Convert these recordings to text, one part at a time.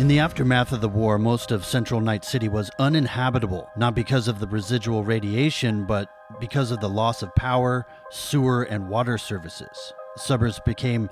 In the aftermath of the war, most of Central Night City was uninhabitable, not because of the residual radiation, but because of the loss of power, sewer, and water services. The suburbs became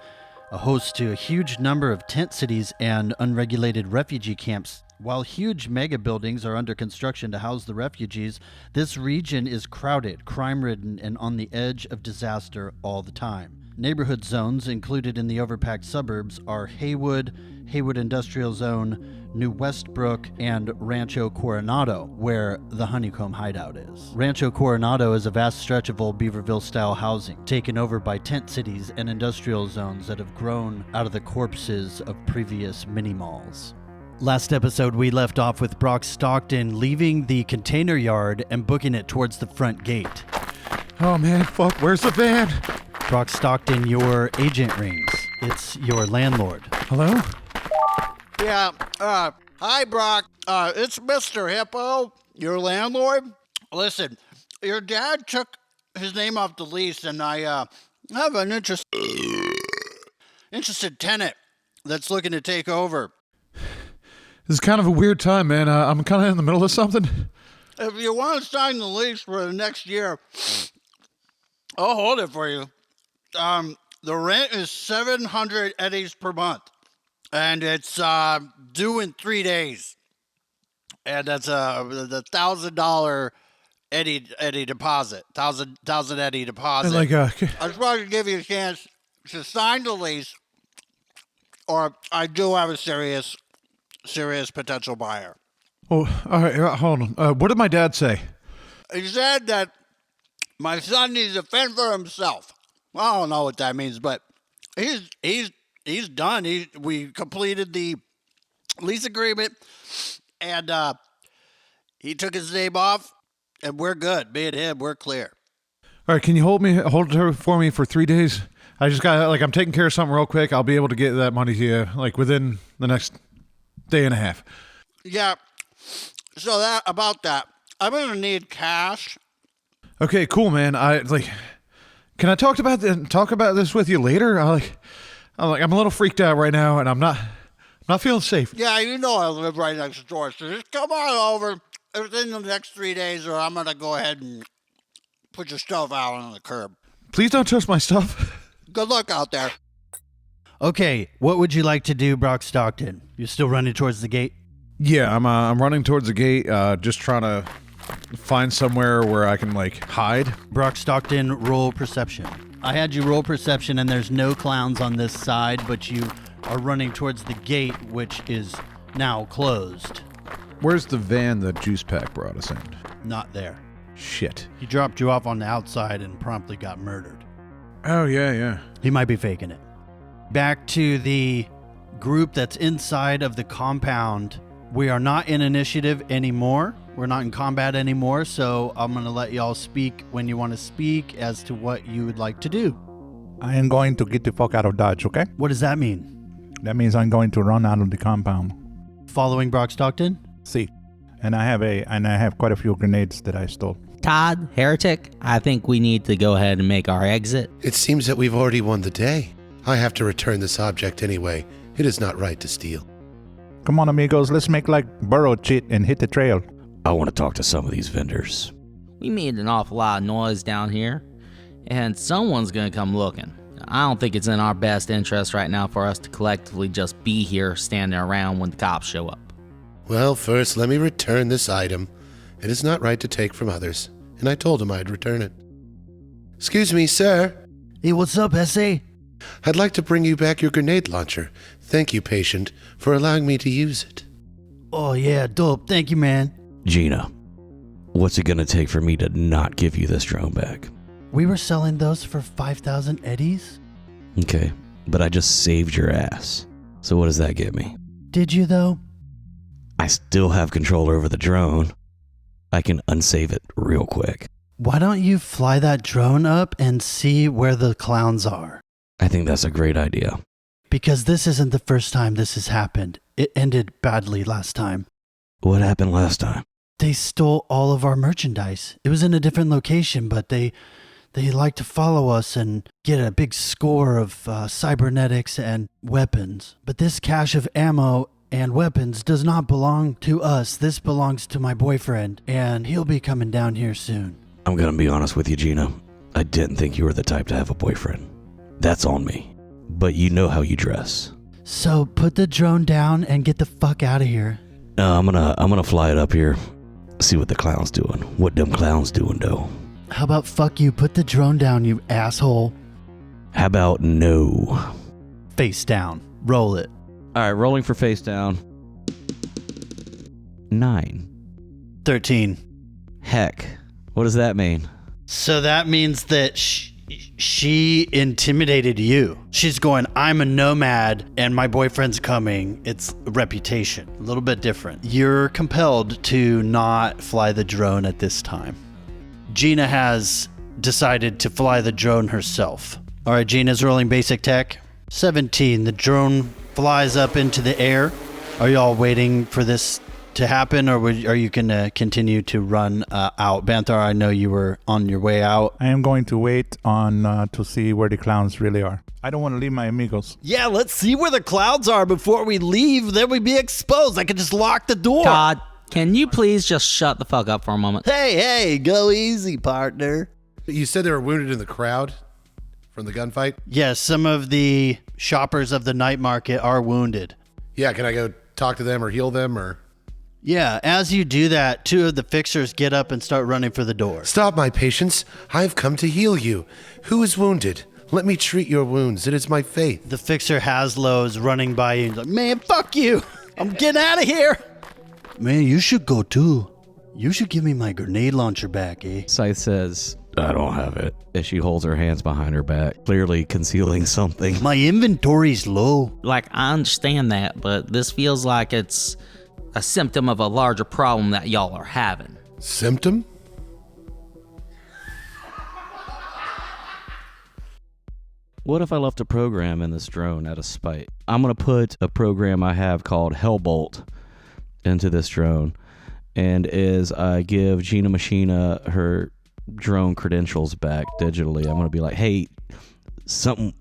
a host to a huge number of tent cities and unregulated refugee camps. While huge mega buildings are under construction to house the refugees, this region is crowded, crime-ridden, and on the edge of disaster all the time. Neighborhood zones included in the overpacked suburbs are Haywood, Haywood Industrial Zone, New Westbrook, and Rancho Coronado, where the Honeycomb Hideout is. Rancho Coronado is a vast stretch of old Beaverville-style housing, taken over by tent cities and industrial zones that have grown out of the corpses of previous mini-malls. Last episode, we left off with Brock Stockton leaving the container yard and booking it towards the front gate. Oh man, fuck, where's the van? Brock Stockton, your agent rings. It's your landlord. Hello? Yeah, hi Brock. It's Mr. Hippo, your landlord. Listen, your dad took his name off the lease and I have an interested tenant that's looking to take over. This is kind of a weird time, man. I'm kind of in the middle of something. If you want to sign the lease for the next year, I'll hold it for you. The rent is 700 eddies per month, and it's due in 3 days. And that's the $1,000 eddy deposit, thousand eddy deposit. Like, I just wanted to give you a chance to sign the lease, or I do have a serious potential buyer. oh, all right, hold on. What did my dad say? He said that my son needs to fend for himself. I don't know what that means, but he's done. We completed the lease agreement, and he took his name off, and we're good. Me and him, we're clear. All right, can you hold her for me for 3 days? I just got, I'm taking care of something real quick. I'll be able to get that money to you, within the next day and a half. Yeah. So about that, I'm gonna need cash. Okay, cool, man. Can I talk about this with you later? I'm a little freaked out right now, and I'm not feeling safe. Yeah, you know I live right next door, so just come on over within the next 3 days, or I'm gonna go ahead and put your stuff out on the curb. Please don't touch my stuff. Good luck out there. Okay, what would you like to do, Brock Stockton? You're still running towards the gate? Yeah, I'm running towards the gate, just trying to find somewhere where I can hide. Brock Stockton, roll perception. I had you roll perception, and there's no clowns on this side, but you are running towards the gate, which is now closed. Where's the van that Juice Pack brought us in? Not there. Shit. He dropped you off on the outside and promptly got murdered. Oh, yeah. He might be faking it. Back to the group that's inside of the compound. We are not in initiative anymore. We're not in combat anymore, so I'm going to let y'all speak when you want to speak as to what you would like to do. I am going to get the fuck out of Dodge, okay? What does that mean? That means I'm going to run out of the compound. Following Brock Stockton? See, and I have quite a few grenades that I stole. Todd, Heretic, I think we need to go ahead and make our exit. It seems that we've already won the day. I have to return this object anyway. It is not right to steal. Come on, amigos, let's make burrow cheat and hit the trail. I want to talk to some of these vendors. We made an awful lot of noise down here, and someone's gonna come looking. I don't think it's in our best interest right now for us to collectively just be here standing around when the cops show up. Well, first let me return this item. It is not right to take from others, and I told him I'd return it. Excuse me, sir. Hey, what's up, S.A.? I'd like to bring you back your grenade launcher. Thank you, patient, for allowing me to use it. Oh, yeah, dope. Thank you, man. Gina, what's it gonna take for me to not give you this drone back? We were selling those for 5,000 eddies. Okay, but I just saved your ass. So what does that get me? Did you, though? I still have control over the drone. I can unsave it real quick. Why don't you fly that drone up and see where the clowns are? I think that's a great idea. Because this isn't the first time this has happened. It ended badly last time. What happened last time? They stole all of our merchandise. It was in a different location, but they like to follow us and get a big score of cybernetics and weapons. But this cache of ammo and weapons does not belong to us. This belongs to my boyfriend, and he'll be coming down here soon. I'm gonna be honest with you, Gina. I didn't think you were the type to have a boyfriend. That's on me. But you know how you dress. So put the drone down and get the fuck out of here. I'm gonna fly it up here. See what the clown's doing. What them clowns doing, though. How about fuck you? Put the drone down, you asshole. How about no? Face down. Roll it. All right, rolling for face down. 9. 13. Heck. What does that mean? So that means that she intimidated you. She's going, I'm a nomad and my boyfriend's coming. It's reputation. A little bit different. You're compelled to not fly the drone at this time. Gina has decided to fly the drone herself. All right, Gina's rolling basic tech. 17. The drone flies up into the air. Are y'all waiting for this to happen, or are you going to continue to run out? Banthar, I know you were on your way out. I am going to wait on to see where the clowns really are. I don't want to leave my amigos. Yeah, let's see where the clouds are before we leave. Then we'd be exposed. I could just lock the door. Todd, can you please just shut the fuck up for a moment? Hey, go easy, partner. You said they were wounded in the crowd from the gunfight? Yes, some of the shoppers of the night market are wounded. Yeah, can I go talk to them or heal them or... Yeah, as you do that, 2 of the fixers get up and start running for the door. Stop, my patients. I've come to heal you. Who is wounded? Let me treat your wounds. It is my faith. The fixer Haslo is running by you. He's like, man, fuck you. I'm getting out of here. Man, you should go too. You should give me my grenade launcher back, eh? Scythe says, I don't have it. As she holds her hands behind her back, clearly concealing something. My inventory's low. Like, I understand that, but this feels like it's a symptom of a larger problem that y'all are having. Symptom? What if I left a program in this drone out of spite? I'm going to put a program I have called Hellbolt into this drone. And as I give Gina Machina her drone credentials back digitally, I'm going to be like, hey, something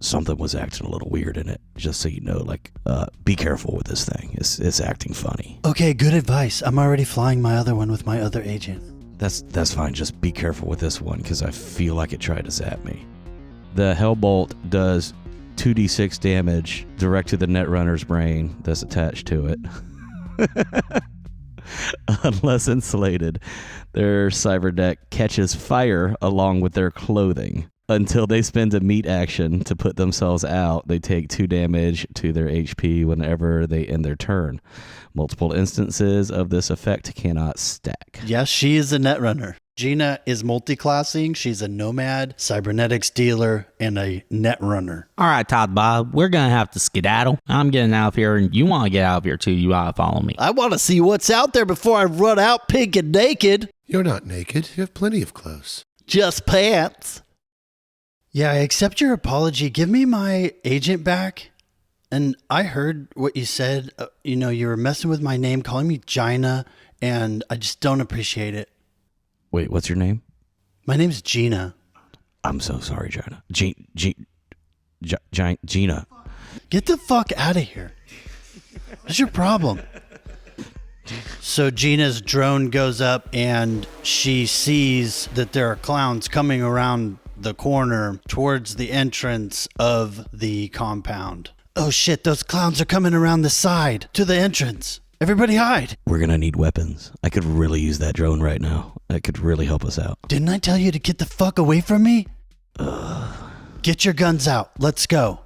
was acting a little weird in it. Just so you know, like, be careful with this thing. It's acting funny. Okay, good advice. I'm already flying my other one with my other agent. That's fine. Just be careful with this one because I feel like it tried to zap me. The Hellbolt does 2d6 damage direct to the Netrunner's brain that's attached to it. Unless insulated, their cyber deck catches fire along with their clothing. Until they spend a meat action to put themselves out, they take 2 damage to their HP whenever they end their turn. Multiple instances of this effect cannot stack. Yes, she is a Netrunner. Gina is multi-classing. She's a nomad, cybernetics dealer, and a Netrunner. All right, Todd Bob, we're going to have to skedaddle. I'm getting out of here, and you want to get out of here, too. You ought to follow me. I want to see what's out there before I run out pink and naked. You're not naked. You have plenty of clothes. Just pants. Yeah, I accept your apology. Give me my agent back. And I heard what you said. You were messing with my name, calling me Gina, and I just don't appreciate it. Wait, what's your name? My name's Gina. I'm so sorry, Gina. Gina. Get the fuck out of here. What's your problem? So Gina's drone goes up and she sees that there are clowns coming around the corner towards the entrance of the compound. Oh shit, those clowns are coming around the side to the entrance. Everybody hide. We're going to need weapons. I could really use that drone right now. That could really help us out. Didn't I tell you to get the fuck away from me? Get your guns out. Let's go.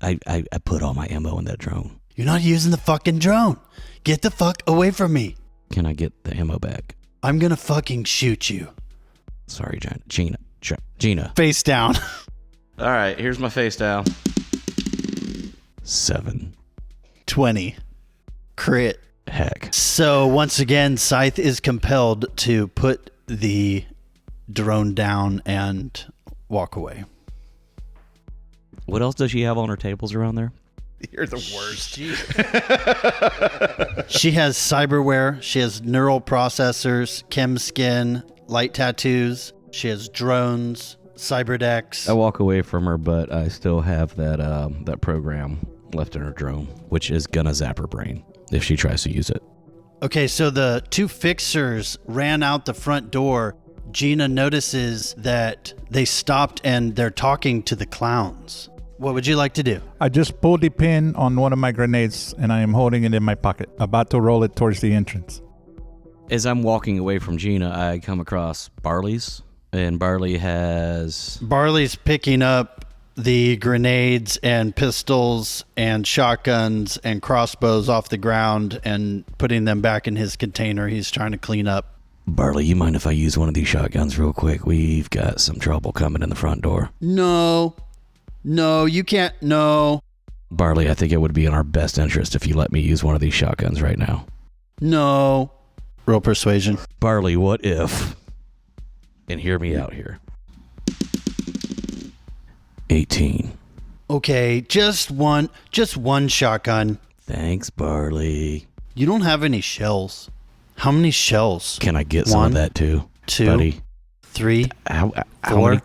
I put all my ammo in that drone. You're not using the fucking drone. Get the fuck away from me. Can I get the ammo back? I'm gonna fucking shoot you. Sorry, Gina. Face down. All right, here's my face down. 7. 20. Crit. Heck. So once again, Scythe is compelled to put the drone down and walk away. What else does she have on her tables around there? You're the worst. She has cyberware. She has neural processors, chem skin, light tattoos. She has drones, cyberdecks. I walk away from her, but I still have that program left in her drone, which is gonna zap her brain if she tries to use it. Okay, so the two fixers ran out the front door. Gina notices that they stopped and they're talking to the clowns. What would you like to do? I just pulled the pin on one of my grenades and I am holding it in my pocket, about to roll it towards the entrance. As I'm walking away from Gina, I come across Barley's, and Barley's picking up the grenades and pistols and shotguns and crossbows off the ground and putting them back in his container he's trying to clean up. Barley, you mind if I use one of these shotguns real quick? We've got some trouble coming in the front door. No, you can't. No. Barley, I think it would be in our best interest if you let me use one of these shotguns right now. No. Roll persuasion. Barley, what if? And hear me out here. 18. Okay, just one shotgun. Thanks, Barley. You don't have any shells. How many shells? Can I get some of that too? 2, buddy? 3, How 4. many,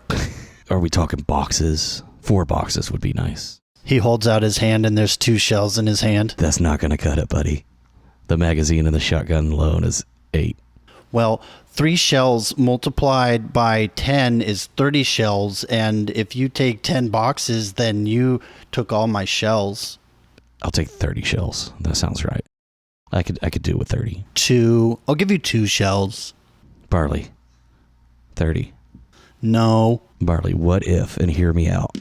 are we talking boxes? 4 boxes would be nice. He holds out his hand and there's 2 shells in his hand. That's not going to cut it, buddy. The magazine and the shotgun alone is 8. Well, 3 shells multiplied by 10 is 30 shells, and if you take 10 boxes, then you took all my shells. I'll take 30 shells. That sounds right. I could do with 30. 2. I'll give you 2 shells. Barley. 30. No. Barley, what if, and hear me out,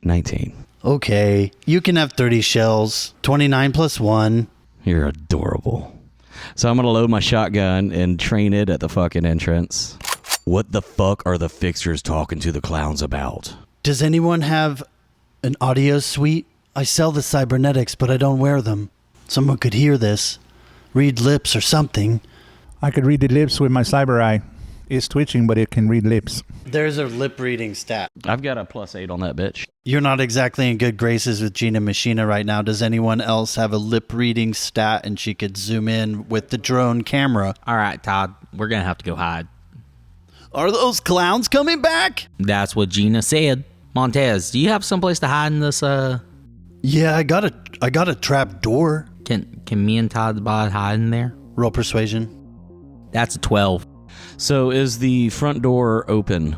19. Okay, you can have 30 shells. 29 plus 1. You're adorable. So I'm going to load my shotgun and train it at the fucking entrance. What the fuck are the fixers talking to the clowns about? Does anyone have an audio suite? I sell the cybernetics, but I don't wear them. Someone could hear this. Read lips or something. I could read the lips with my cyber eye. It's twitching, but it can read lips. There's a lip reading stat. I've got a +8 on that bitch. You're not exactly in good graces with Gina Machina right now. Does anyone else have a lip reading stat and she could zoom in with the drone camera? All right, Todd, we're going to have to go hide. Are those clowns coming back? That's what Gina said. Montez, do you have someplace to hide in this? Yeah, I got a trap door. Can me and Todd hide in there? Roll persuasion. That's a 12. So is the front door open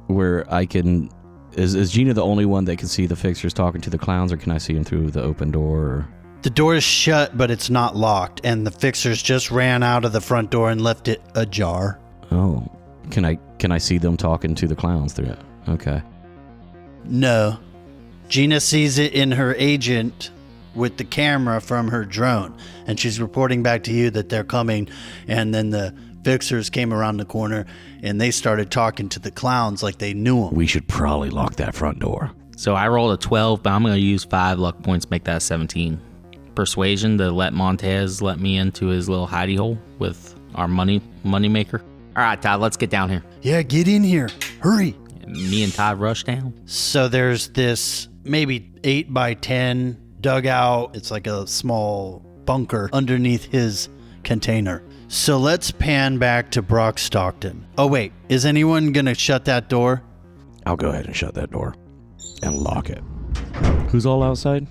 where I can... Is Gina the only one that can see the fixers talking to the clowns, or can I see them through the open door? Or? The door is shut, but it's not locked, and the fixers just ran out of the front door and left it ajar. Oh. Can I see them talking to the clowns through it? Okay. No. Gina sees it in her agent with the camera from her drone, and she's reporting back to you that they're coming, and then the fixers came around the corner and they started talking to the clowns like they knew them. We should probably lock that front door. So I rolled a 12, but I'm going to use 5 luck points to make that 17. Persuasion to let Montez let me into his little hidey hole with our money maker. All right, Todd, let's get down here. Yeah, get in here. Hurry. Me and Todd rush down. So there's this maybe 8 by 10 dugout. It's like a small bunker underneath his container. So let's pan back to Brock Stockton. Oh, wait. Is anyone going to shut that door? I'll go ahead and shut that door and lock it. Who's all outside?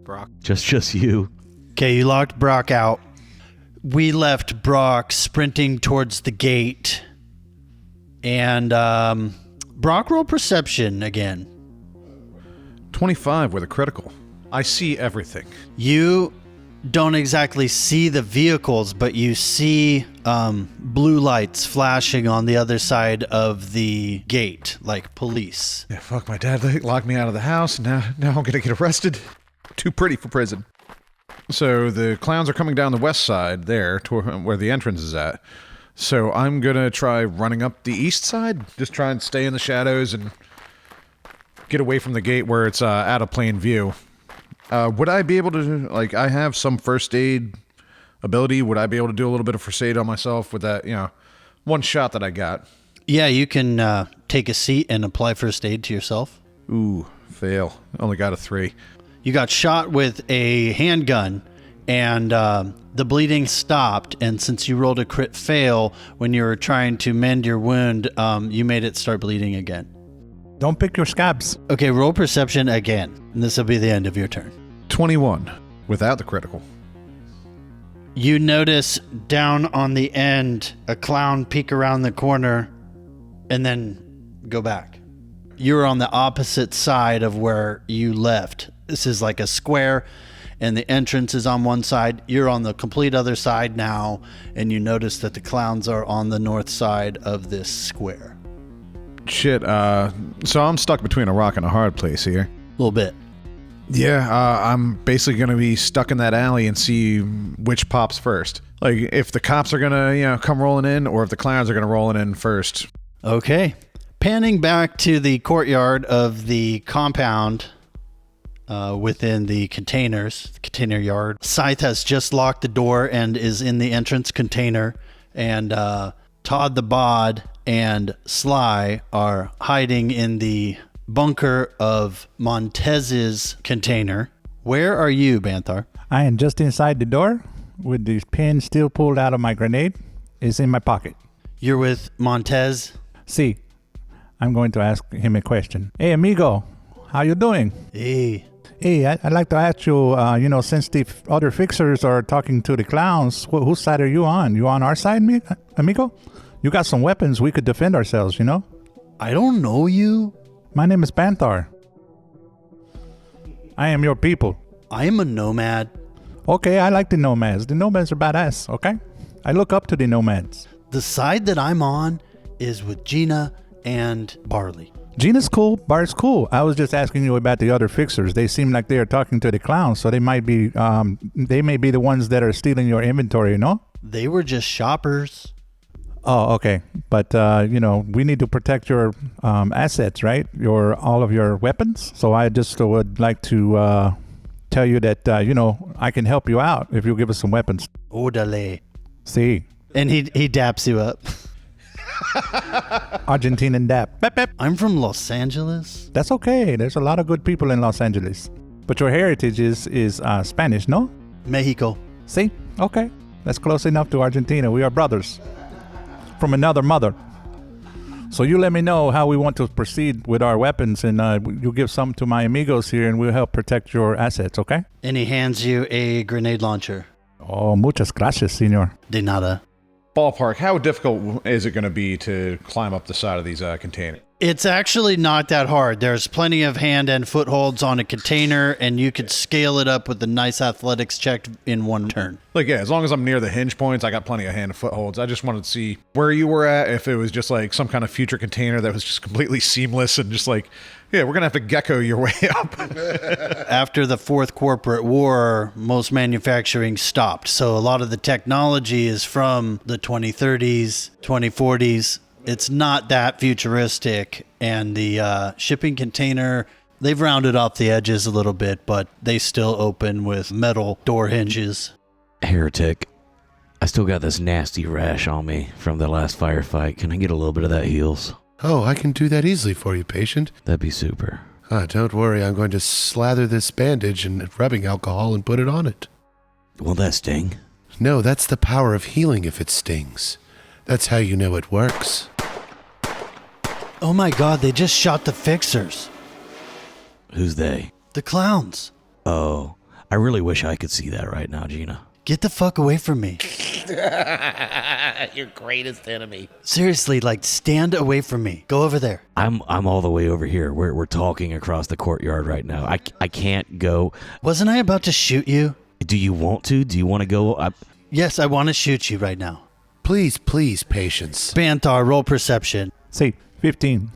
Brock. Just you. Okay, you locked Brock out. We left Brock sprinting towards the gate. And Brock, roll perception again. 25 with a critical. I see everything. You don't exactly see the vehicles, but you see blue lights flashing on the other side of the gate, like police. Yeah, fuck, my dad locked me out of the house, and now I'm gonna get arrested. Too pretty for prison. So the clowns are coming down the west side there, to where the entrance is at. So I'm gonna try running up the east side, just try and stay in the shadows and get away from the gate where it's out of plain view. Would I be able to, like, I have some first aid ability. Would I be able to do a little bit of first aid on myself with that, one shot that I got? Yeah, you can take a seat and apply first aid to yourself. Ooh, fail. Only got a 3. You got shot with a handgun, and the bleeding stopped, and since you rolled a crit fail when you were trying to mend your wound, you made it start bleeding again. Don't pick your scabs. Okay, roll perception again. And this will be the end of your turn. 21 without the critical. You notice down on the end a clown peek around the corner and then go back. You're on the opposite side of where you left. This is like a square and the entrance is on one side. You're on the complete other side now, and you notice that the clowns are on the north side of this square. Shit, so I'm stuck between a rock and a hard place here. A little bit. Yeah, I'm basically going to be stuck in that alley and see which pops first. Like, if the cops are going to, come rolling in, or if the clowns are going to roll in first. Okay. Panning back to the courtyard of the compound within the container yard. Scythe has just locked the door and is in the entrance container, and Todd the Bod and Sly are hiding in the bunker of Montez's container. Where are you, Banthar? I am just inside the door with the pin still pulled out of my grenade. It's in my pocket. You're with Montez? See, I'm going to ask him a question. Hey, amigo, how you doing? Hey. Hey, I'd like to ask you, since the other fixers are talking to the clowns, whose side are you on? You on our side, amigo? You got some weapons. We could defend ourselves, I don't know you. My name is Banthar. I am your people. I am a nomad. Okay, I like the nomads. The nomads are badass, okay? I look up to the nomads. The side that I'm on is with Gina and Barley. Gina's cool. Bart's cool. I was just asking you about the other fixers. They seem like they are talking to the clowns, so they may be the ones that are stealing your inventory, They were just shoppers. Oh, okay. But, we need to protect your assets, right? All of your weapons. So I just would like to tell you that, I can help you out if you give us some weapons. Odale. See. And he daps you up. Argentinian dap. Bep, bep. I'm from Los Angeles. That's okay. There's a lot of good people in Los Angeles. But your heritage is Spanish, no? Mexico. See? Okay. That's close enough to Argentina. We are brothers from another mother. So you let me know how we want to proceed with our weapons, and you give some to my amigos here, and we'll help protect your assets, okay? And he hands you a grenade launcher. Oh, muchas gracias, senor. De nada. Ballpark, how difficult is it going to be to climb up the side of these containers? It's actually not that hard. There's plenty of hand and footholds on a container, and you could scale it up with a nice athletics check in one turn. Like, yeah, as long as I'm near the hinge points, I got plenty of hand and footholds. I just wanted to see where you were at, if it was just like some kind of future container that was just completely seamless and just like, yeah, we're going to have to gecko your way up. After the Fourth Corporate War, most manufacturing stopped. So a lot of the technology is from the 2030s, 2040s. It's not that futuristic, and the shipping container, they've rounded off the edges a little bit, but they still open with metal door hinges. Heretic, I still got this nasty rash on me from the last firefight. Can I get a little bit of that heals? Oh, I can do that easily for you, patient. That'd be super. Don't worry, I'm going to slather this bandage in rubbing alcohol and put it on it. Won't that sting? No, that's the power of healing if it stings. That's how you know it works. Oh my god, they just shot the fixers. Who's they? The clowns. Oh, I really wish I could see that right now, Gina. Get the fuck away from me. Your greatest enemy. Seriously, stand away from me. Go over there. I'm all the way over here. We're talking across the courtyard right now. I can't go. Wasn't I about to shoot you? Do you want to? Do you want to go? Yes, I want to shoot you right now. Please, patience. Banthar, roll perception. See, 15.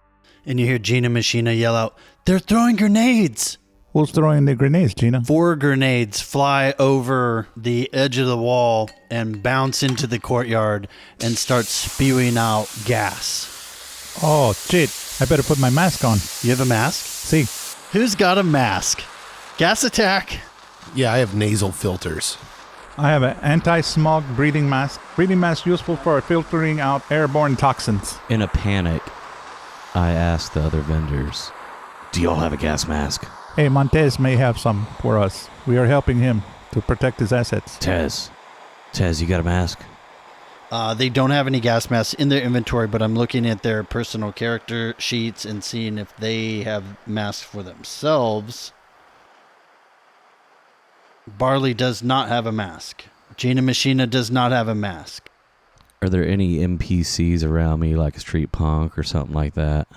And you hear Gina Machina yell out, "They're throwing grenades!" Who's throwing the grenades, Gina? 4 grenades fly over the edge of the wall and bounce into the courtyard and start spewing out gas. Oh, shit. I better put my mask on. You have a mask? See. Who's got a mask? Gas attack. Yeah, I have nasal filters. I have an anti-smog breathing mask. Breathing mask useful for filtering out airborne toxins. In a panic, I asked the other vendors, do y'all have a gas mask? Hey, Montez may have some for us. We are helping him to protect his assets. Tez, you got a mask? They don't have any gas masks in their inventory, but I'm looking at their personal character sheets and seeing if they have masks for themselves. Barley does not have a mask. Gina Machina does not have a mask. Are there any NPCs around me, like a street punk or something like that?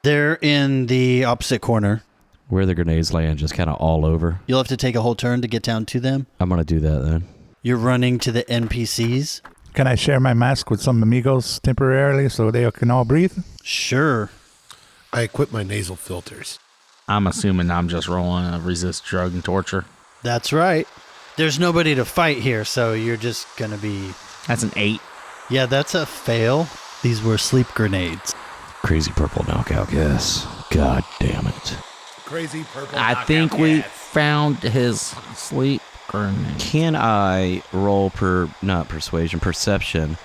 They're in the opposite corner. Where the grenades land, just kind of all over? You'll have to take a whole turn to get down to them. I'm going to do that then. You're running to the NPCs? Can I share my mask with some amigos temporarily so they can all breathe? Sure. I equip my nasal filters. I'm assuming I'm just rolling a resist drug and torture. That's right. There's nobody to fight here, so you're just going to be... That's an 8. Yeah, that's a fail. These were sleep grenades. Crazy purple knockout gas. God damn it. Crazy purple. I think we found his sleep grenade. Can I roll perception,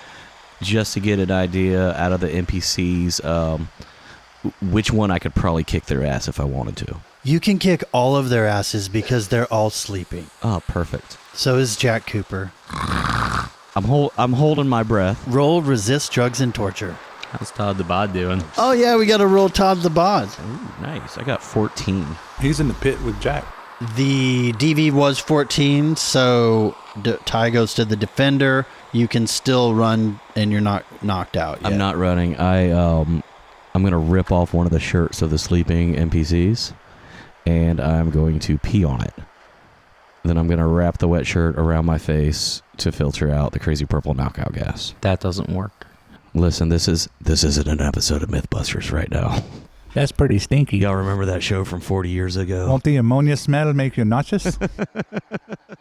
just to get an idea out of the NPCs, which one I could probably kick their ass if I wanted to? You can kick all of their asses because they're all sleeping. Oh, perfect. So is Jack Cooper. I'm holding my breath. Roll resist drugs and torture. How's Todd the Bod doing? Oh yeah, we got to roll Todd the Bod. Ooh, nice. I got 14. He's in the pit with Jack. The DV was 14, so tie goes to the defender. You can still run, and you're not knocked out yet. I'm not running. I'm gonna rip off one of the shirts of the sleeping NPCs, and I'm going to pee on it. Then I'm gonna wrap the wet shirt around my face to filter out the crazy purple knockout gas. That doesn't work. Listen, this isn't an episode of Mythbusters right now. That's pretty stinky. Y'all remember that show from 40 years ago? Won't the ammonia smell make you nauseous? The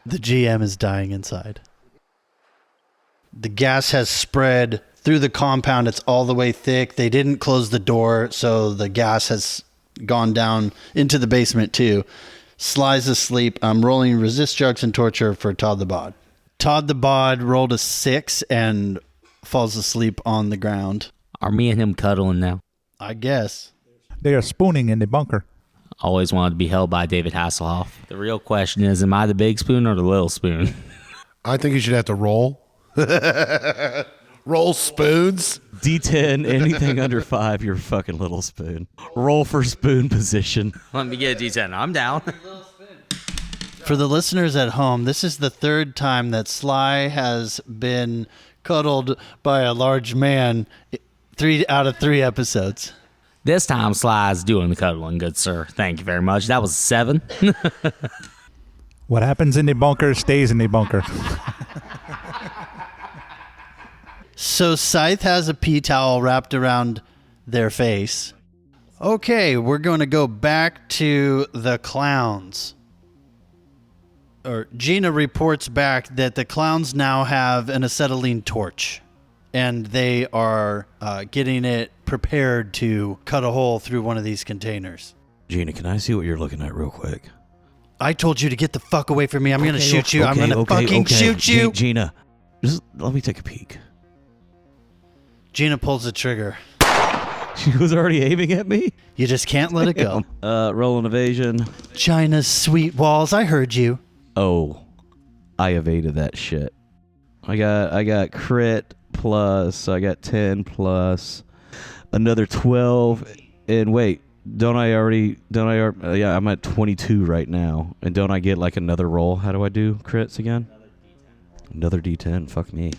GM is dying inside. The gas has spread through the compound. It's all the way thick. They didn't close the door, so the gas has gone down into the basement too. Sly's asleep. I'm rolling resist drugs and torture for Todd the Bod. Todd the Bod rolled a 6 and falls asleep on the ground. Are me and him cuddling now? I guess. They are spooning in the bunker. Always wanted to be held by David Hasselhoff. The real question is, am I the big spoon or the little spoon? I think you should have to roll. Roll spoons. D10, anything under 5, you're fucking little spoon. Roll for spoon position. Let me get a D10. I'm down. For the listeners at home, this is the third time that Sly has been cuddled by a large man 3 out of 3 episodes. This time Sly's doing the cuddling, good sir. Thank you very much. That was a 7. What happens in the bunker stays in the bunker. So Scythe has a pee towel wrapped around their face. Okay, we're going to go back to the clowns. Or Gina reports back that the clowns now have an acetylene torch. And they are getting it prepared to cut a hole through one of these containers. Gina, can I see what you're looking at real quick? I told you to get the fuck away from me. I'm going to shoot you. I'm going to fucking shoot you. Gina, just let me take a peek. Gina pulls the trigger. She was already aiming at me? You just can't let it go. Roll an evasion. China's sweet walls. I heard you. Oh, I evaded that shit. I got crit plus, I got 10 plus, another 12, and wait, yeah, I'm at 22 right now, and don't I get like another roll? How do I do crits again? Another D10, fuck me.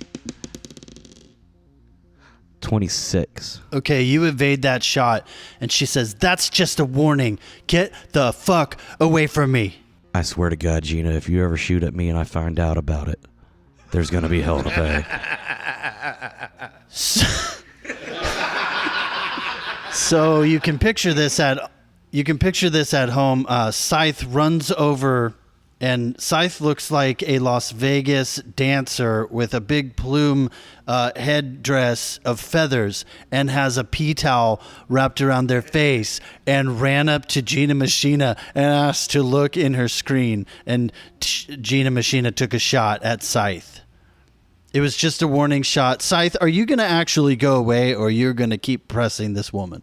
26. Okay, you evade that shot, and she says, that's just a warning. Get the fuck away from me. I swear to God, Gina, if you ever shoot at me and I find out about it, there's gonna be hell to pay. So you can picture this at home. Scythe runs over, and Scythe looks like a Las Vegas dancer with a big plume headdress of feathers and has a pee towel wrapped around their face, and ran up to Gina Machina and asked to look in her screen, and Gina Machina took a shot at Scythe. It was just a warning shot. Scythe, are you going to actually go away, or you're going to keep pressing this woman?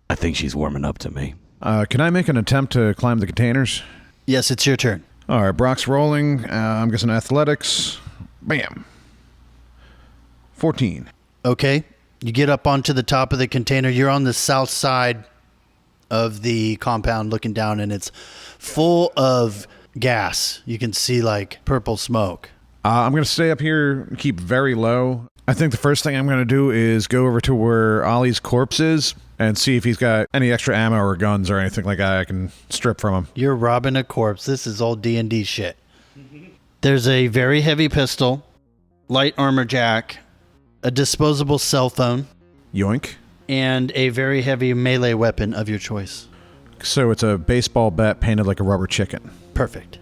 I think she's warming up to me. Can I make an attempt to climb the containers? Yes, it's your turn. All right, Brock's rolling. I'm guessing athletics. Bam. 14. Okay. You get up onto the top of the container. You're on the south side of the compound looking down, and it's full of gas. You can see like purple smoke. I'm going to stay up here and keep very low. I think the first thing I'm going to do is go over to where Ollie's corpse is and see if he's got any extra ammo or guns or anything like that I can strip from him. You're robbing a corpse. This is old D&D shit. There's a very heavy pistol, light armor jack, a disposable cell phone, Yoink. and a very heavy melee weapon of your choice. So it's a baseball bat painted like a rubber chicken. Perfect.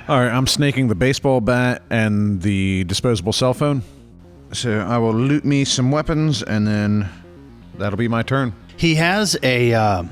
All right, I'm snaking the baseball bat and the disposable cell phone. So I will loot me some weapons, and then that'll be my turn. He has a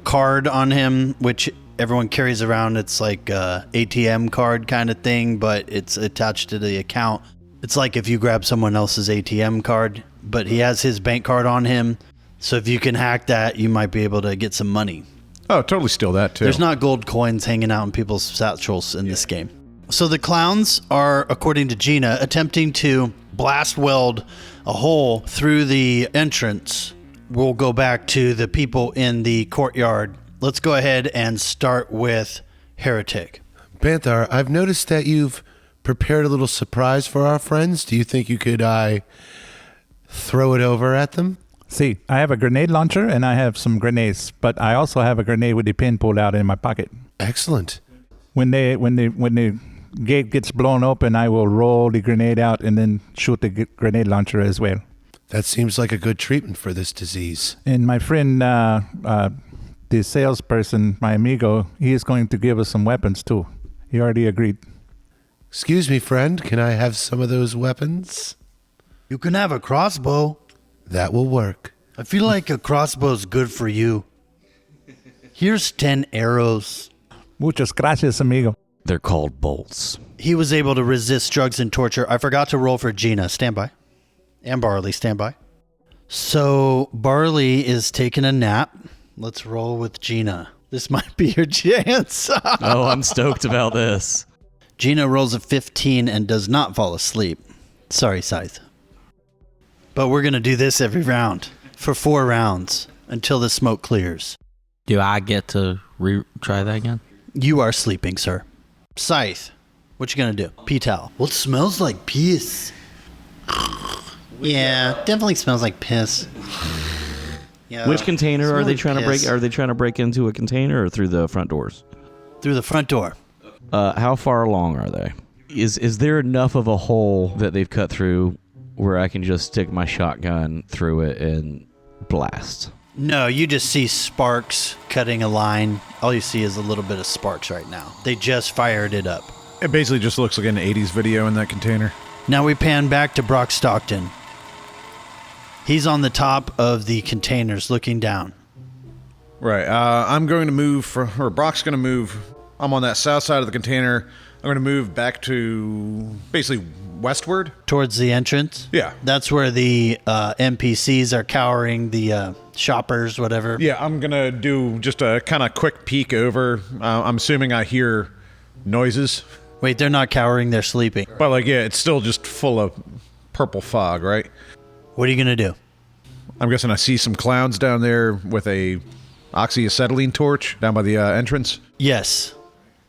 card on him, which everyone carries around. It's like a ATM card kind of thing, but it's attached to the account. It's like if you grab someone else's ATM card, but he has his bank card on him. So if you can hack that, you might be able to get some money. Oh, totally steal that, too. There's not gold coins hanging out in people's satchels in this game. So the clowns are, according to Gina, attempting to blast weld a hole through the entrance. We'll go back to the people in the courtyard. Let's go ahead and start with Heretic. Banthar, I've noticed that you've prepared a little surprise for our friends. Do you think you could throw it over at them? See, I have a grenade launcher and I have some grenades, but I also have a grenade with the pin pulled out in my pocket. Excellent. When the gate gets blown open, I will roll the grenade out and then shoot the grenade launcher as well. That seems like a good treatment for this disease. And my friend, the salesperson, my amigo, he is going to give us some weapons too. He already agreed. Excuse me, friend. Can I have some of those weapons? You can have a crossbow. That will work. I feel like a crossbow's good for you. Here's 10 arrows. Muchas gracias, amigo. They're called bolts. He was able to resist drugs and torture. I forgot to roll for Gina. Stand by. And Barley, stand by. So Barley is taking a nap. Let's roll with Gina. This might be your chance. Oh, I'm stoked about this. Gina rolls a 15 and does not fall asleep. Sorry, Scythe. But we're going to do this every round for 4 rounds until the smoke clears. Do I get to try that again? You are sleeping, sir. Scythe, what you going to do? Pee towel. What smells like piss? Yeah, definitely smells like piss. Yeah. Which container are Smells they like trying to break? piss. Are they trying to break into a container or through the front doors? Through the front door. How far along are they? Is there enough of a hole that they've cut through where I can just stick my shotgun through it and blast? No, you just see sparks cutting a line. All you see is a little bit of sparks right now. They just fired it up. It basically just looks like an 80s video in that container. Now we pan back to Brock Stockton. He's on the top of the containers looking down. Right. I'm going to move, or Brock's going to move. I'm on that south side of the container. I'm going to move back to basically westward. Towards the entrance? Yeah. That's where the NPCs are cowering, the shoppers, whatever. Yeah, I'm going to do just a kind of quick peek over. I'm assuming I hear noises. Wait, they're not cowering, they're sleeping. But, like, yeah, it's still just full of purple fog, right? What are you going to do? I'm guessing I see some clowns down there with a oxyacetylene torch down by the entrance. Yes.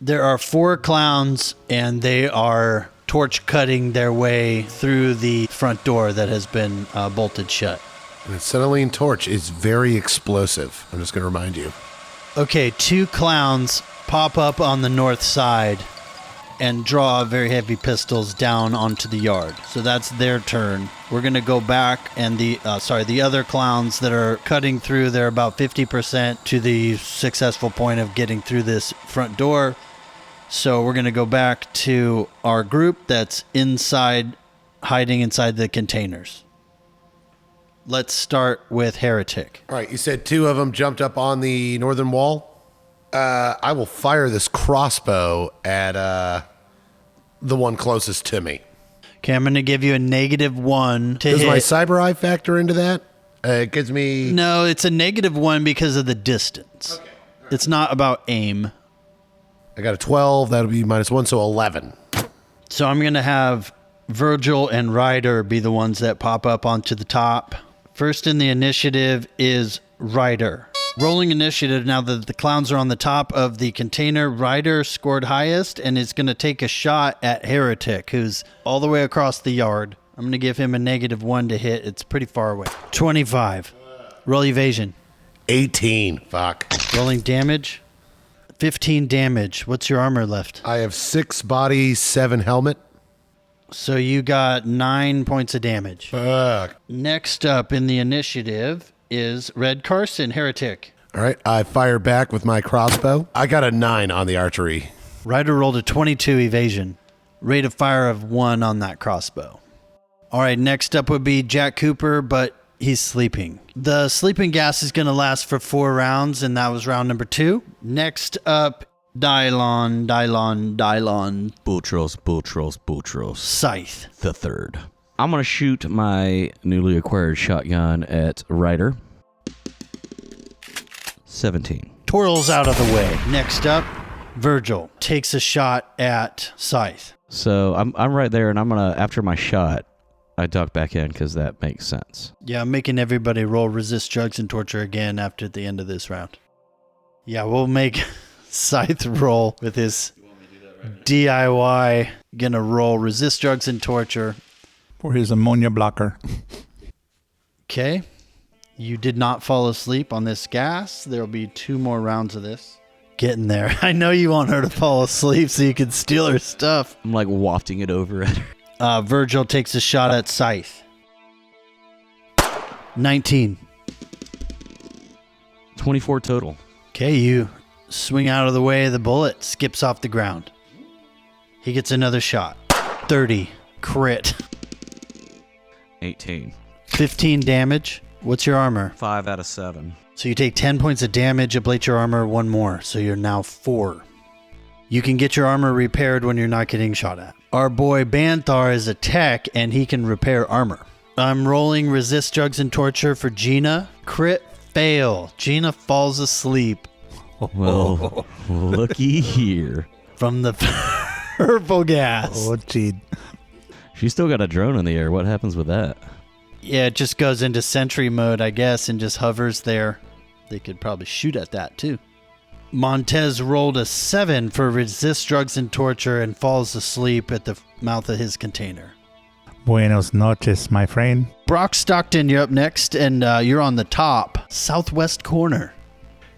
There are 4 clowns, and they are torch cutting their way through the front door that has been bolted shut. An acetylene torch is very explosive. I'm just going to remind you. Okay, 2 clowns pop up on the north side and draw very heavy pistols down onto the yard. So that's their turn. We're going to go back, and the other clowns that are cutting through, they're about 50% to the successful point of getting through this front door. So we're going to go back to our group that's inside, hiding inside the containers. Let's start with Heretic. All right, you said 2 of them jumped up on the northern wall. I will fire this crossbow at the one closest to me. Okay, I'm going to give you a -1 to Does hit. my cyber eye factor into that? It gives me... No, it's a -1 because of the distance. Okay. It's not about aim. I got a 12. That'll be -1, so 11. So I'm going to have Virgil and Ryder be the ones that pop up onto the top. First in the initiative is Ryder. Rolling initiative now that the clowns are on the top of the container. Ryder scored highest and is going to take a shot at Heretic, who's all the way across the yard. I'm going to give him a -1 to hit. It's pretty far away. 25. Roll evasion. 18. Fuck. Rolling damage. 15 damage. What's your armor left? I have 6 body, 7 helmet. So you got 9 points of damage. Fuck. Next up in the initiative is Red Carson, Heretic. All right, I fire back with my crossbow. I got a 9 on the archery. Ryder rolled a 22 evasion. Rate of fire of 1 on that crossbow. All right, next up would be Jack Cooper, but he's sleeping. The sleeping gas is going to last for 4 rounds, and that was round number 2. Next up, Dylon. Butros. Scythe. The third. I'm going to shoot my newly acquired shotgun at Ryder. 17. Twirls out of the way. Next up, Virgil takes a shot at Scythe. So I'm right there, and I'm going to, after my shot, I duck back in because that makes sense. Yeah, I'm making everybody roll resist drugs and torture again after the end of this round. Yeah, we'll make Scythe roll with his DIY. Gonna roll resist drugs and torture. For his ammonia blocker. Okay. You did not fall asleep on this gas. There'll be 2 more rounds of this. Getting there. I know you want her to fall asleep so you can steal her stuff. I'm like wafting it over at her. Virgil takes a shot at Scythe. 19. 24 total. Okay, you swing out of the way. The bullet skips off the ground. He gets another shot. 30. Crit. 18. 15 damage. What's your armor? 5 out of 7. So you take 10 points of damage, ablate your armor 1 more. So you're now 4. You can get your armor repaired when you're not getting shot at. Our boy Banthar is a tech, and he can repair armor. I'm rolling resist drugs and torture for Gina. Crit fail. Gina falls asleep. Well, looky here. From the purple gas. Oh, gee. She's still got a drone in the air. What happens with that? Yeah, it just goes into sentry mode, I guess, and just hovers there. They could probably shoot at that, too. Montez rolled a 7 for resist drugs and torture and falls asleep at the mouth of his container. Buenos noches, my friend. Brock Stockton, you're up next, and you're on the top, southwest corner.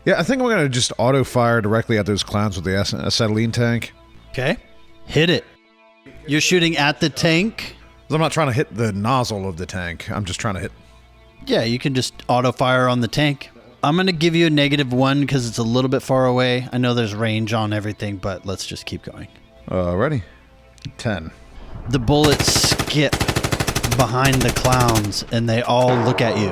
Yeah, I think I'm going to just auto-fire directly at those clowns with the acetylene tank. Okay. Hit it. You're shooting at the tank? 'Cause I'm not trying to hit the nozzle of the tank. I'm just trying to hit... Yeah, you can just auto-fire on the tank. I'm going to give you a -1 because it's a little bit far away. I know there's range on everything, but let's just keep going. Ready? 10. The bullets skip behind the clowns, and they all look at you.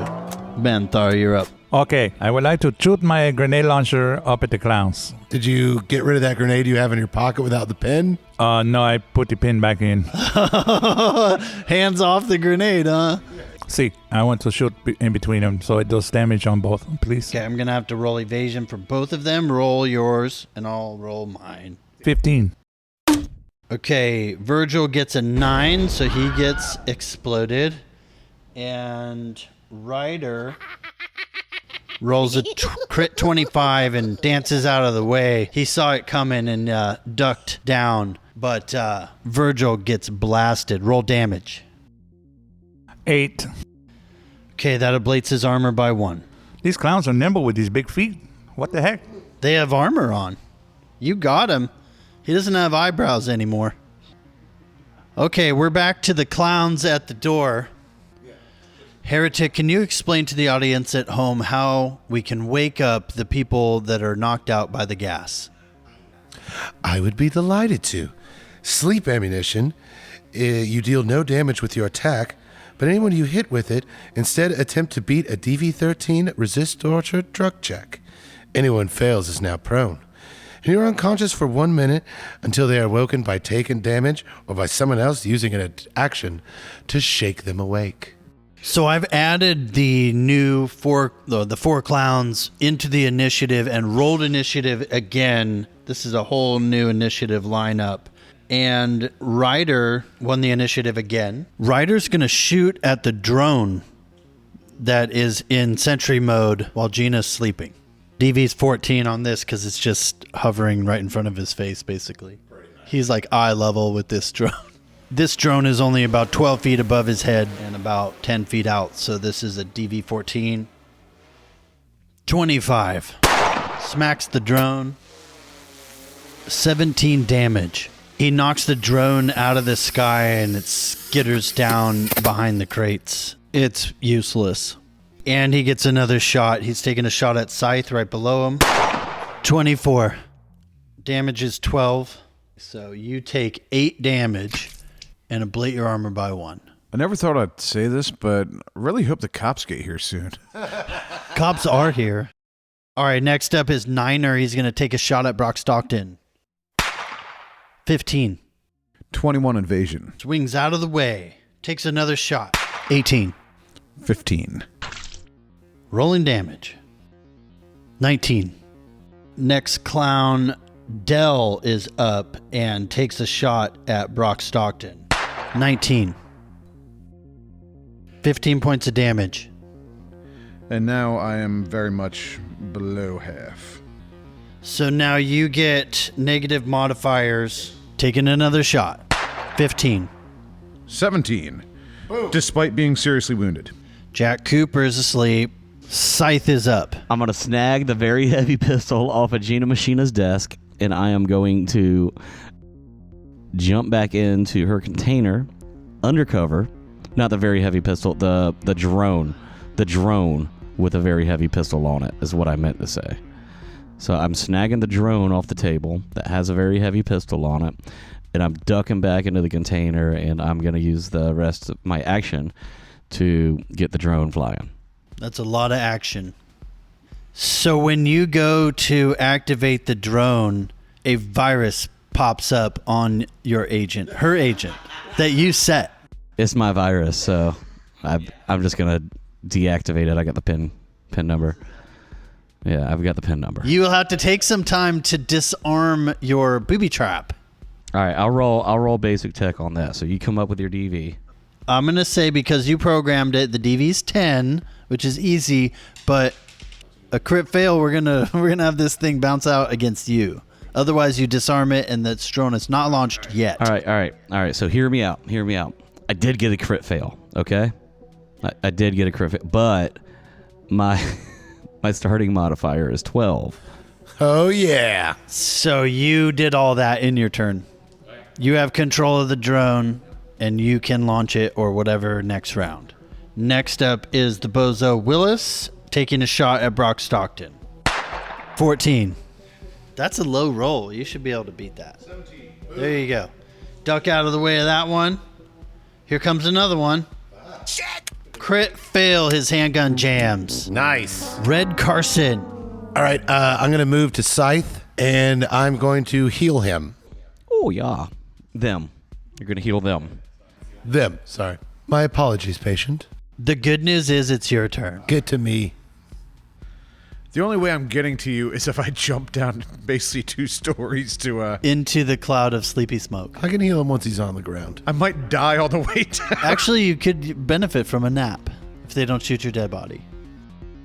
Banthar, you're up. Okay, I would like to shoot my grenade launcher up at the clowns. Did you get rid of that grenade you have in your pocket without the pin? No, I put the pin back in. Hands off the grenade, huh? See, I want to shoot in between them, so it does damage on both, please. Okay, I'm going to have to roll evasion for both of them. Roll yours, and I'll roll mine. 15. Okay, Virgil gets a 9, so he gets exploded. And Ryder rolls a crit 25 and dances out of the way. He saw it coming and ducked down, but Virgil gets blasted. Roll damage. 8. Okay, that ablates his armor by 1. These clowns are nimble with these big feet. What the heck? They have armor on. You got him. He doesn't have eyebrows anymore. Okay, we're back to the clowns at the door. Heretic, can you explain to the audience at home how we can wake up the people that are knocked out by the gas? I would be delighted to. Sleep ammunition. You deal no damage with your attack, but anyone you hit with it instead attempt to beat a DV-13 resist torture drug check. Anyone fails is now prone. And you're unconscious for 1 minute until they are woken by taking damage or by someone else using an action to shake them awake. So I've added the new 4 clowns into the initiative and rolled initiative again. This is a whole new initiative lineup. And Ryder won the initiative again. Ryder's going to shoot at the drone that is in sentry mode while Gina's sleeping. DV's 14 on this because it's just hovering right in front of his face, basically. He's like eye level with this drone. This drone is only about 12 feet above his head and about 10 feet out, so this is a DV 14. 25. Smacks the drone. 17 damage. He knocks the drone out of the sky and it skitters down behind the crates. It's useless. And he gets another shot. He's taking a shot at Scythe right below him. 24. Damage is 12. So you take 8 damage and ablate your armor by 1. I never thought I'd say this, but I really hope the cops get here soon. Cops are here. All right, next up is Niner. He's going to take a shot at Brock Stockton. 15. 21 invasion. Swings out of the way. Takes another shot. 18. 15. Rolling damage. 19. Next clown, Dell, is up and takes a shot at Brock Stockton. 19. 15 points of damage. And now I am very much below half. So now you get negative modifiers. Taking another shot. 15. 17. Despite being seriously wounded. Jack Cooper is asleep. Scythe is up. I'm going to snag the very heavy pistol off of Gina Machina's desk, and I am going to jump back into her container, undercover. Not the very heavy pistol, the drone. The drone with a very heavy pistol on it is what I meant to say. So I'm snagging the drone off the table that has a very heavy pistol on it, and I'm ducking back into the container, and I'm going to use the rest of my action to get the drone flying. That's a lot of action. So when you go to activate the drone, a virus pops up on your agent, her agent, that you set. It's my virus, so I'm just going to deactivate it. I got the pin number. Yeah, I've got the pin number. You will have to take some time to disarm your booby trap. All right, I'll roll basic tech on that. So you come up with your DV. I'm going to say because you programmed it, the DV's 10, which is easy, but a crit fail, we're going to have this thing bounce out against you. Otherwise, you disarm it and the drone is not launched yet. All right. So hear me out. I did get a crit fail, okay? I did get a crit fail, but my starting modifier is 12. Oh, yeah. So you did all that in your turn. You have control of the drone, and you can launch it or whatever next round. Next up is the Bozo Willis taking a shot at Brock Stockton. 14. That's a low roll. You should be able to beat that. 17. There you go. Duck out of the way of that one. Here comes another one. Check. Crit fail. His handgun jams. Nice. Red Carson. All right, I'm going to move to Scythe, and I'm going to heal him. Oh, yeah. Them. You're going to heal them. Them, sorry. My apologies, patient. The good news is it's your turn. Get to me. The only way I'm getting to you is if I jump down basically 2 stories to Into the cloud of sleepy smoke. I can heal him once he's on the ground. I might die all the way down. Actually, you could benefit from a nap if they don't shoot your dead body.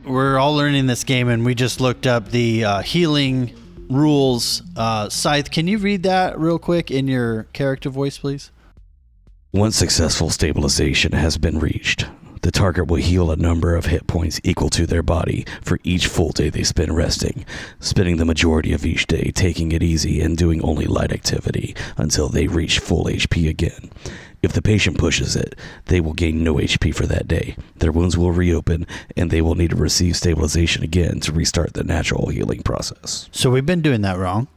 We're all learning this game, and we just looked up the healing rules. Scythe, can you read that real quick in your character voice, please? Once successful stabilization has been reached, the target will heal a number of hit points equal to their body for each full day they spend resting, spending the majority of each day taking it easy and doing only light activity until they reach full HP again. If the patient pushes it, they will gain no HP for that day. Their wounds will reopen, and they will need to receive stabilization again to restart the natural healing process. So we've been doing that wrong.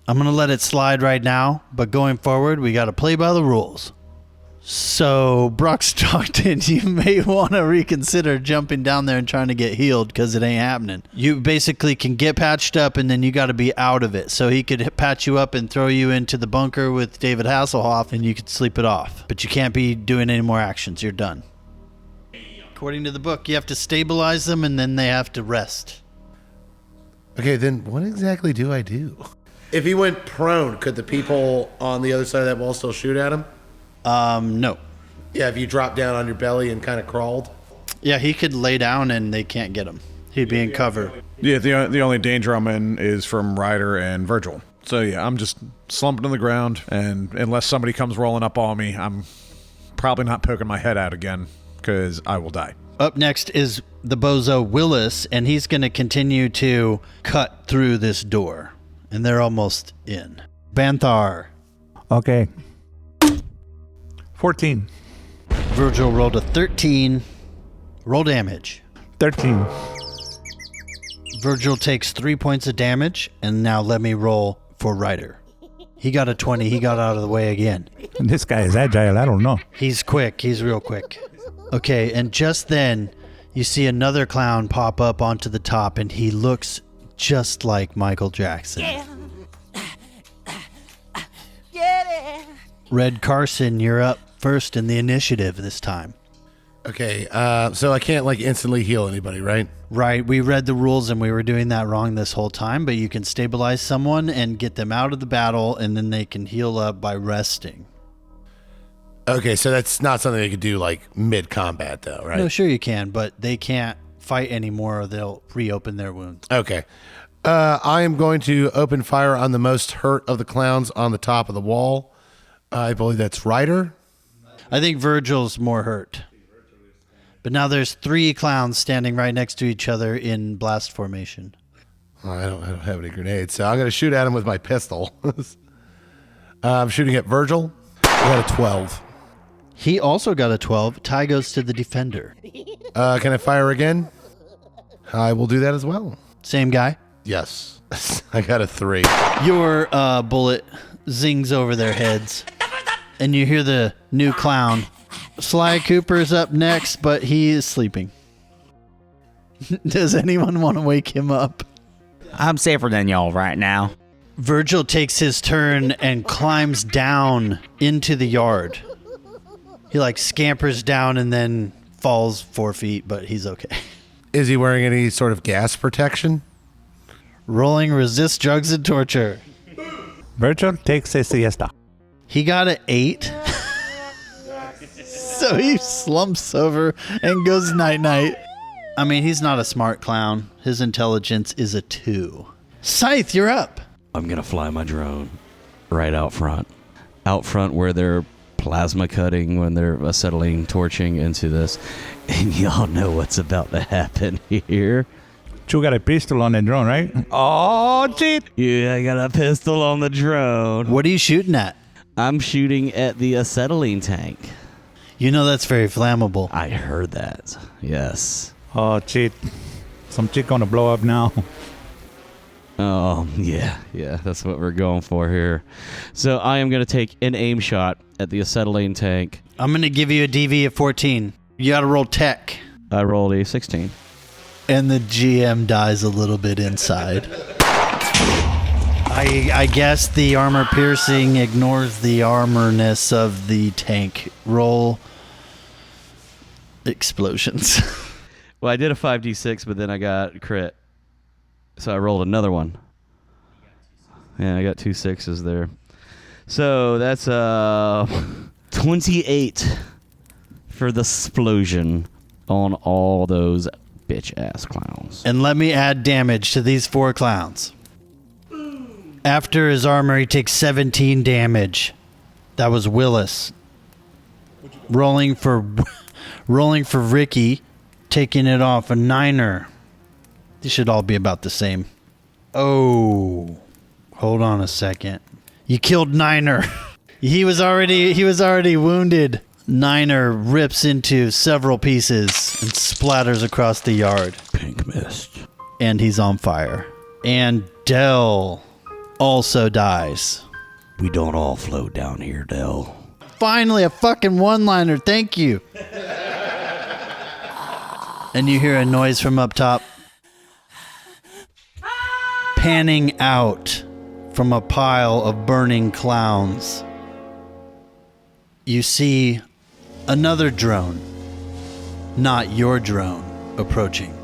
I'm going to let it slide right now, but going forward, we got to play by the rules. So, Brock Stockton, you may want to reconsider jumping down there and trying to get healed because it ain't happening. You basically can get patched up and then you got to be out of it. So he could patch you up and throw you into the bunker with David Hasselhoff and you could sleep it off. But you can't be doing any more actions. You're done. According to the book, you have to stabilize them and then they have to rest. Okay, then what exactly do I do? If he went prone, could the people on the other side of that wall still shoot at him? No. Yeah, if you dropped down on your belly and kind of crawled. Yeah, he could lay down and they can't get him. He'd be in cover. Yeah, the only danger I'm in is from Ryder and Virgil. So yeah, I'm just slumping on the ground, and unless somebody comes rolling up on me, I'm probably not poking my head out again, because I will die. Up next is the bozo Willis, and he's going to continue to cut through this door. And they're almost in. Banthar. Okay. 14. Virgil rolled a 13. Roll damage. 13. Virgil takes 3 points of damage, and now let me roll for Ryder. He got a 20. He got out of the way again. This guy is agile. I don't know. He's quick. He's real quick. Okay, and just then, you see another clown pop up onto the top, and he looks just like Michael Jackson. Red Carson, you're up first in the initiative this time. Okay, so I can't like instantly heal anybody, right? Right, we read the rules and we were doing that wrong this whole time, but you can stabilize someone and get them out of the battle, and then they can heal up by resting. Okay, so that's not something they could do like mid-combat though, right? No, sure you can, but they can't fight anymore or they'll reopen their wounds. Okay. I am going to open fire on the most hurt of the clowns on the top of the wall. I believe that's Ryder. I think Virgil's more hurt. But now there's 3 clowns standing right next to each other in blast formation. Oh, I don't have any grenades, so I'm going to shoot at him with my pistol. I'm shooting at Virgil. I got a 12. He also got a 12. Tie goes to the defender. Can I fire again? I will do that as well. Same guy. Yes. I got a 3. Your bullet zings over their heads. And you hear the new clown. Sly Cooper's up next, but he is sleeping. Does anyone want to wake him up? I'm safer than y'all right now. Virgil takes his turn and climbs down into the yard. He like scampers down and then falls 4 feet, but he's okay. Is he wearing any sort of gas protection? Rolling resist drugs and torture. Virgil takes a siesta. He got an 8. So he slumps over and goes night-night. I mean, he's not a smart clown. His intelligence is a 2. Scythe, you're up. I'm going to fly my drone right out front. Out front where they're plasma cutting when they're acetylene torching into this. And y'all know what's about to happen here. You got a pistol on the drone, right? Oh, cheat. Yeah, I got a pistol on the drone. What are you shooting at? I'm shooting at the acetylene tank. You know that's very flammable. I heard that. Yes. Oh, cheat. Some chick gonna blow up now. Oh, yeah, that's what we're going for here. So I am going to take an aim shot at the acetylene tank. I'm going to give you a DV of 14. You got to roll tech. I rolled a 16. And the GM dies a little bit inside. I guess the armor piercing ignores the armorness of the tank. Roll explosions. Well, I did a 5d6, but then I got crit. So I rolled another one. Yeah, I got 2 6s there. So that's 28 for the explosion on all those bitch-ass clowns. And let me add damage to these 4 clowns. After his armor, he takes 17 damage. That was Willis. Rolling for Ricky, taking it off a 9er. These should all be about the same. Oh, hold on a second. You killed 9er. He was already wounded. 9er rips into several pieces and splatters across the yard. Pink mist. And he's on fire. And Dell also dies. We don't all float down here, Dell. Finally, a fucking one-liner. Thank you. And you hear a noise from up top. Panning out from a pile of burning clowns. You see another drone, not your drone, approaching.